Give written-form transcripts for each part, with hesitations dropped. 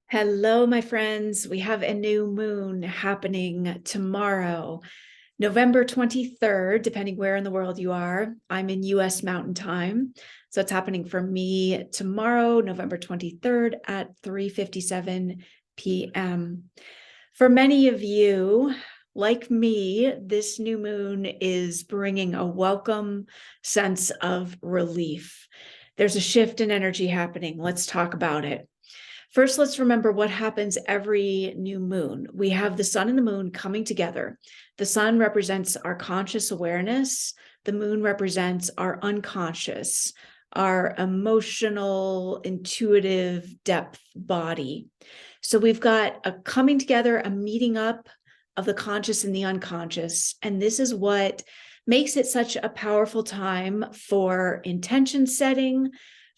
Hello, my friends. We have a new moon happening tomorrow, November 23rd, depending where in the world you are. I'm in US Mountain Time. So it's happening for me tomorrow, November 23rd at 3:57 p.m. For many of you, like me, this new moon is bringing a welcome sense of relief. There's a shift in energy happening. Let's talk about it. First, let's remember what happens every new moon. We have the sun and the moon coming together. The sun represents our conscious awareness. The moon represents our unconscious, our emotional, intuitive depth body. So we've got a coming together, a meeting up of the conscious and the unconscious. And this is what makes it such a powerful time for intention setting,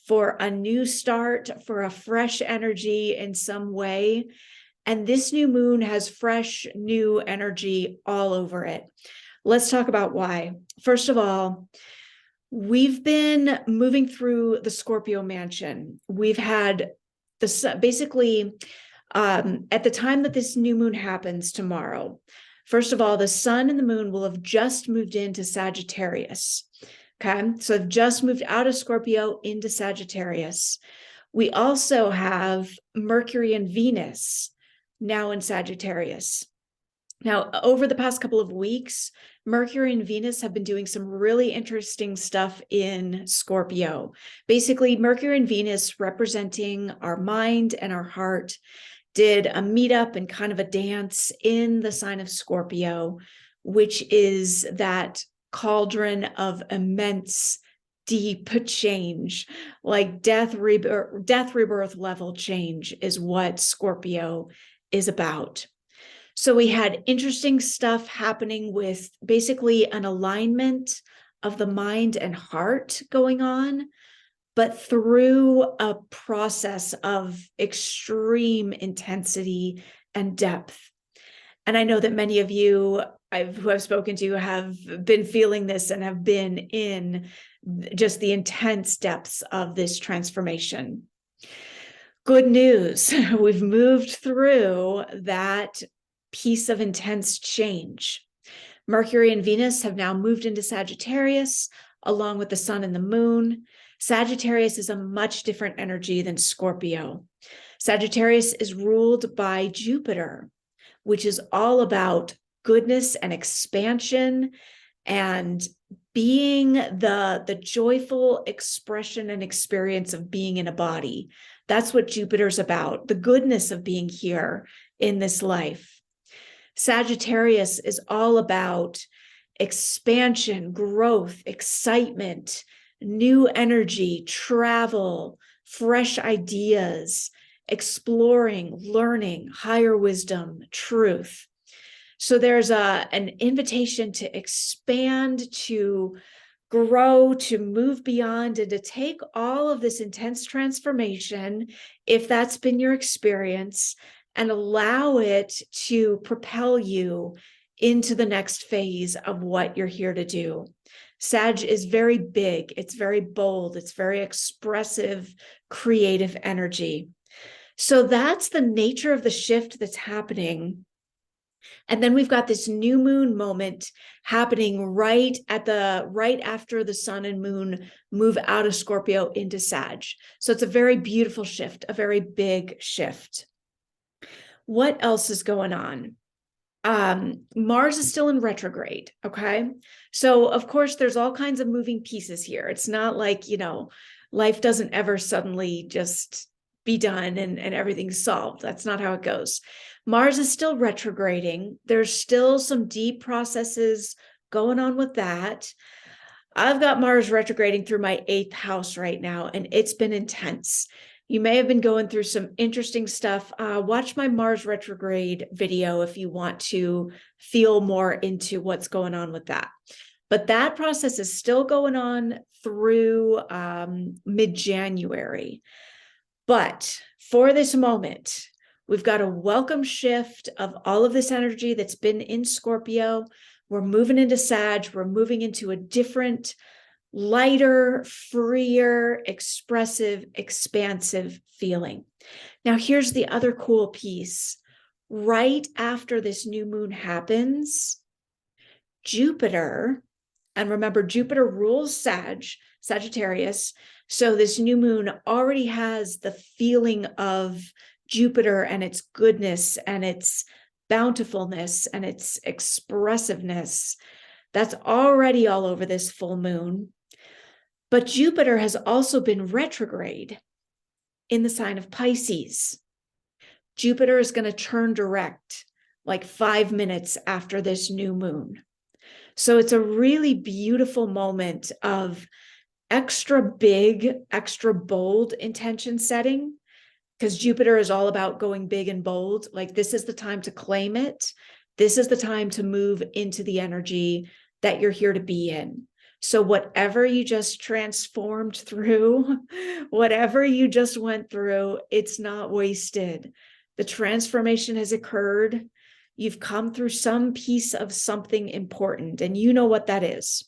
for a new start, for a fresh energy in some way. And this new moon has fresh, new energy all over it. Let's talk about why. First of all, we've been moving through the Scorpio mansion. We've had basically at the time that this new moon happens tomorrow, first of all, the sun and the moon will have just moved into Sagittarius. Okay, so I've just moved out of Scorpio into Sagittarius. We also have Mercury and Venus now in Sagittarius. Now, over the past couple of weeks, Mercury and Venus have been doing some really interesting stuff in Scorpio. Basically, Mercury and Venus, representing our mind and our heart, did a meetup and kind of a dance in the sign of Scorpio, which is that cauldron of immense, deep change, like death, rebirth level change is what Scorpio is about. So we had interesting stuff happening with basically an alignment of the mind and heart going on, but through a process of extreme intensity and depth. And I know that many of you who I've spoken to have been feeling this and have been in just the intense depths of this transformation. Good news, we've moved through that piece of intense change. Mercury and Venus have now moved into Sagittarius, along with the sun and the moon. Sagittarius is a much different energy than Scorpio. Sagittarius is ruled by Jupiter, which is all about goodness and expansion and being the joyful expression and experience of being in a body. That's what Jupiter's about, the goodness of being here in this life. Sagittarius is all about expansion, growth, excitement, new energy, travel, fresh ideas, exploring, learning, higher wisdom, truth. So there's an invitation to expand, to grow, to move beyond, and to take all of this intense transformation, if that's been your experience, and allow it to propel you into the next phase of what you're here to do. Sag is very big, it's very bold, it's very expressive, creative energy. So that's the nature of the shift that's happening. And then we've got this new moon moment happening right after the sun and moon move out of Scorpio into Sag. So it's a very beautiful shift, a very big shift. What else is going on? Mars is still in retrograde. Okay. So of course there's all kinds of moving pieces here. It's not like, life doesn't ever suddenly just be done and everything's solved. That's not how it goes. Mars is still retrograding. There's still some deep processes going on with that. I've got Mars retrograding through my 8th house right now, and it's been intense. You may have been going through some interesting stuff. Watch my Mars retrograde video if you want to feel more into what's going on with that. But that process is still going on through mid-January. But for this moment, we've got a welcome shift of all of this energy that's been in Scorpio. We're moving into Sag. We're moving into a different, lighter, freer, expressive, expansive feeling. Now, here's the other cool piece. Right after this new moon happens, Jupiter, and remember, Jupiter rules Sagittarius. So this new moon already has the feeling of Jupiter and its goodness and its bountifulness and its expressiveness. That's already all over this full moon. But Jupiter has also been retrograde in the sign of Pisces. Jupiter is going to turn direct like 5 minutes after this new moon. So it's a really beautiful moment of extra big, extra bold intention setting, because Jupiter is all about going big and bold. Like, this is the time to claim it. This is the time to move into the energy that you're here to be in. So whatever you just transformed through, whatever you just went through, it's not wasted. The transformation has occurred. You've come through some piece of something important, and you know what that is.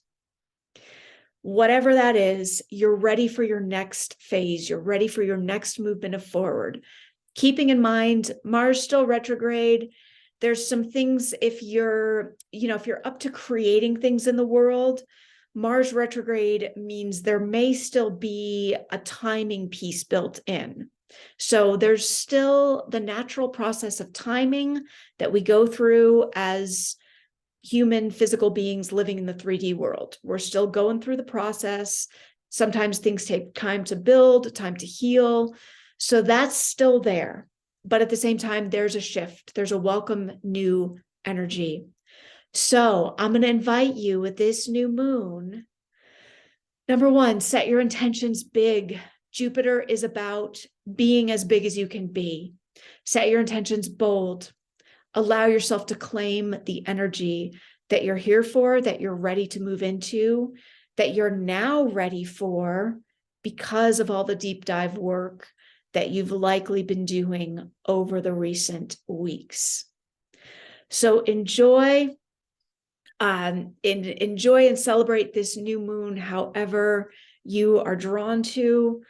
Whatever that is, you're ready for your next phase. You're ready for your next movement of forward. Keeping in mind, Mars still retrograde. There's some things, if you're up to creating things in the world, Mars retrograde means there may still be a timing piece built in. So there's still the natural process of timing that we go through as human physical beings living in the 3D world. We're still going through the process. Sometimes things take time to build, time to heal. So that's still there. But at the same time, there's a shift. There's a welcome new energy. So I'm going to invite you with this new moon. Number one, set your intentions big. Jupiter is about being as big as you can be. Set your intentions bold. Allow yourself to claim the energy that you're here for, that you're ready to move into, that you're now ready for because of all the deep dive work that you've likely been doing over the recent weeks. So enjoy and celebrate this new moon however you are drawn to.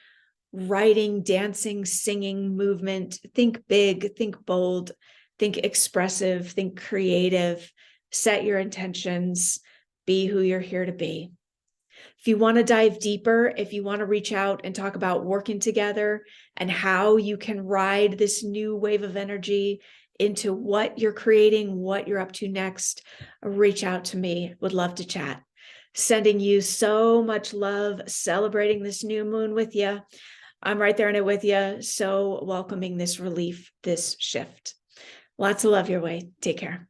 Writing, dancing, singing, movement. Think big, think bold, think expressive, think creative. Set your intentions. Be who you're here to be. If you want to dive deeper, if you want to reach out and talk about working together and how you can ride this new wave of energy into what you're creating, what you're up to next, reach out to me. Would love to chat. Sending you so much love, celebrating this new moon with you. I'm right there in it with you. So welcoming this relief, this shift. Lots of love your way. Take care.